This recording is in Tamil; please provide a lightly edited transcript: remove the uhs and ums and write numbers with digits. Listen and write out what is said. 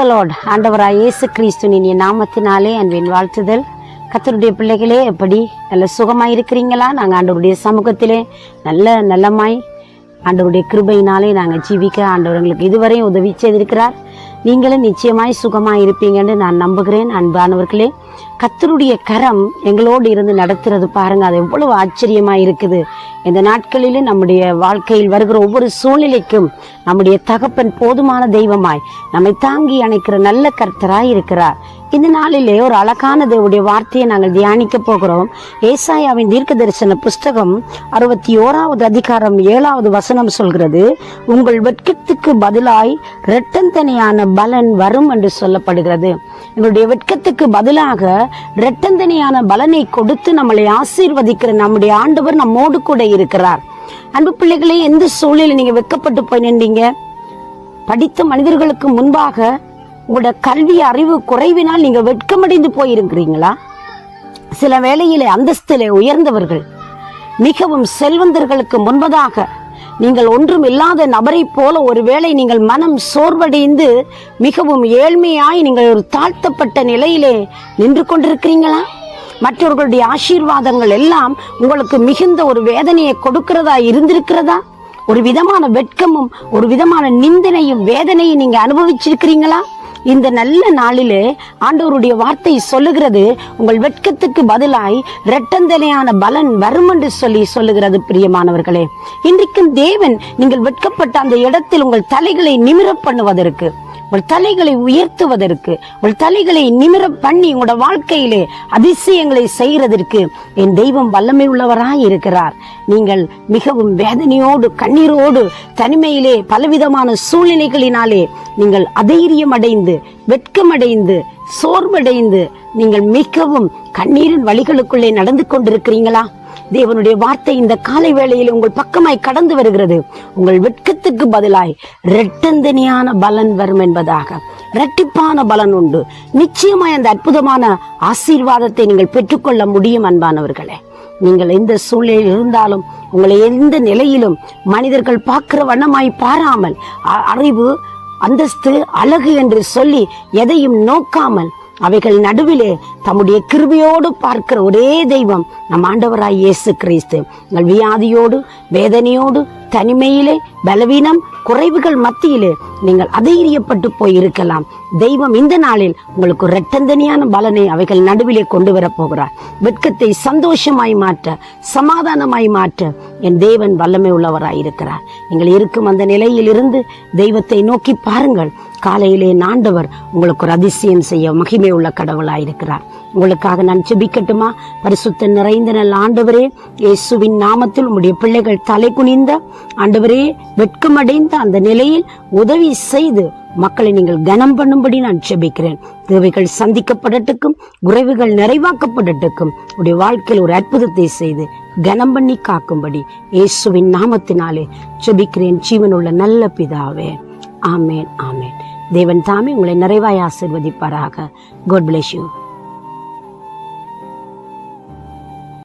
தி லார்ட். ஆண்டவராய் இயேசு கிறிஸ்துவின் நாமத்தினாலே அன்பின் வாழ்த்துதல். கர்த்தருடைய பிள்ளைகளே, எப்படி நல்ல சுகமாய் இருக்கிறீங்களா? நாங்கள் ஆண்டவருடைய சமூகத்திலே நல்லமாய் ஆண்டவருடைய கிருபையினாலே நாங்கள் ஜீவிக்க ஆண்டவர்களுக்கு இதுவரையும் உதவி செய்திருக்கிறார். நீங்களும் நிச்சயமாய் சுகமாய் இருப்பீங்கன்னு நான் நம்புகிறேன். அன்பானவர்களே, கர்த்தருடைய கரம் எங்களோடு இருந்து நடத்துறது பாருங்க, அது எவ்வளவு ஆச்சரியமா இருக்குது. இந்த நாட்களிலும் நம்முடைய வாழ்க்கையில் வருகிற ஒவ்வொரு சூழ்நிலைக்கும் நம்முடைய தகப்பன் போதுமான தெய்வமாய் நம்மை தாங்கி அணைக்கிற நல்ல கர்த்தராய் இருக்கிறார். இந்த நாளிலே ஒரு அழகான தேவனுடைய வார்த்தையை நாங்கள் தியானிக்க போகிறோம். ஏசாயாவின் தீர்க்க தரிசன புஸ்தகம் 61வது அதிகாரம் 7வது வசனம் சொல்கிறது, உங்கள் வெட்கத்துக்கு பதிலாய் இரட்டந்தனையான பலன் வரும் என்று சொல்லப்படுகிறது. எங்களுடைய வெட்கத்துக்கு பதிலாக இரட்டந்தனையான பலனை கொடுத்து நம்மளை ஆசீர்வதிக்கிற நம்முடைய ஆண்டவர் நம்மோடு கூட இருக்கிறார். அன்பு பிள்ளைகளே, எந்த சூழ்நிலை நீங்க வெட்கப்பட்டு போய் நின்றீங்க? படித்த மனிதர்களுக்கு முன்பாக உங்களோட கல்வி அறிவு குறைவினால் நீங்க வெட்கமடைந்து போயிருக்கிறீங்களா? சில வேளையிலே அந்தஸ்திலே உயர்ந்தவர்கள், மிகவும் செல்வந்தர்களுக்கு முன்பதாக நீங்கள் ஒன்றும் இல்லாத நபரை போல ஒருவேளை நீங்கள் மனம் சோர்வடைந்து மிகவும் ஏழ்மையாய் நீங்கள் ஒரு தாழ்த்தப்பட்ட நிலையிலே நின்று கொண்டிருக்கிறீங்களா? மற்றவர்களுடைய ஆசீர்வாதங்கள் எல்லாம் உங்களுக்கு மிகுந்த ஒரு வேதனையை கொடுக்கிறதா இருந்திருக்கிறதா? ஒரு விதமான வெட்கமும் ஒரு விதமான நிந்தனையும் வேதனையும் நீங்க அனுபவிச்சிருக்கிறீங்களா? இந்த நல்ல நாளிலே ஆண்டவருடைய வார்த்தை சொல்லுகிறது, உங்கள் வெட்கத்துக்கு பதிலாய் இரட்டந்தனையான பலன் வரும் என்று சொல்லுகிறது. பிரியமானவர்களே, இன்றைக்கும் தேவன் நீங்கள் வெட்கப்பட்ட அந்த இடத்தில் உங்கள் தலைகளை நிமிர பண்ணுவதற்கு, உங்கள் தலைகளை உயர்த்துவதற்கு, உங்கள் தலைகளை நிமிர பண்ணி உங்களோட வாழ்க்கையிலே அதிசயங்களை செய்கிறதற்கு என் தெய்வம் வல்லமை உள்ளவராய் இருக்கிறார். நீங்கள் மிகவும் வேதனையோடு கண்ணீரோடு தனிமையிலே பலவிதமான சூழ்நிலைகளினாலே நீங்கள் அதைரியம் அடைந்து வெட்கமடைந்து சோர்வடைந்து நீங்கள் மிகவும் கண்ணீரின் வழிகளுக்குள்ளே நடந்து கொண்டிருக்கிறீங்களா? தேவனுடைய வார்த்தை இந்த காலை வேளையில் உங்கள் பக்கமாய் கடந்து வருகிறது. உங்கள் வெட்கத்துக்கு பதிலாய் இரட்டந்தனியான பலன் வரும் என்பதாக. இரட்டிப்பான பலன் உண்டு. நிச்சயமாய் அந்த அற்புதமான ஆசீர்வாதத்தை நீங்கள் பெற்றுக்கொள்ள முடியும். அன்பானவர்களே, நீங்கள் எந்த சூழ்நிலையில் இருந்தாலும், உங்களை எந்த நிலையிலும் மனிதர்கள் பார்க்கிற வண்ணமாய் பாராமல், அறிவு அந்தஸ்து அழகு என்று சொல்லி எதையும் நோக்காமல் அவைகள் நடுவிலே தம்முடைய கிருபையோடு பார்க்கிற ஒரே தெய்வம் நம் ஆண்டவராய் இயேசு கிறிஸ்து. உங்கள் வியாதியோடு வேதனையோடு தனிமையிலே பலவீனம் குறைவுகள் மத்தியிலே நீங்கள் அதைரியப்பட்டு போய் இருக்கலாம். தெய்வம் இந்த நாளில் உங்களுக்கு இரட்டந்தனியான பலனை அவைகள் நடுவிலே கொண்டு வர போகிறார். வெட்கத்தை சந்தோஷமாய் மாற்ற, சமாதானமாய் மாற்ற என் தேவன் வல்லமை உள்ளவராய் இருக்கிறார். நீங்கள் இருக்கும் அந்த நிலையில் இருந்து தெய்வத்தை நோக்கி பாருங்கள். காலையிலே ஆண்டவர் உங்களுக்கு ஒரு அதிசயம் செய்ய மகிமை உள்ள கடவுளாயிருக்கிறார். உங்களுக்காக நான் ஜெபிக்கட்டுமா? பரிசுத்த நிறைந்த நல்ல ஆண்டவரே, இயேசுவின் நாமத்தில் உம்முடைய பிள்ளைகள் தலை குனிந்த ஆண்டவரே, வெட்கமடைந்த அந்த நிலையில் உதவி செய்து மக்களை நீங்கள் கனம் பண்ணும்படி நான் ஜெபிக்கிறேன். தேவைகள் சந்திக்கப்படட்டுக்கும், குறைவுகள் நிறைவாக்கப்படட்டுக்கும், உடைய வாழ்க்கையில் ஒரு அற்புதத்தை செய்து கனம் பண்ணி காக்கும்படி இயேசுவின் நாமத்தினாலே ஜெபிக்கிறேன் ஜீவனுள்ள நல்ல பிதாவே. ஆமேன், ஆமேன். தேவன் தாமே உங்களை நிறைவாய் ஆசீர்வதிப்பாராக. God bless you.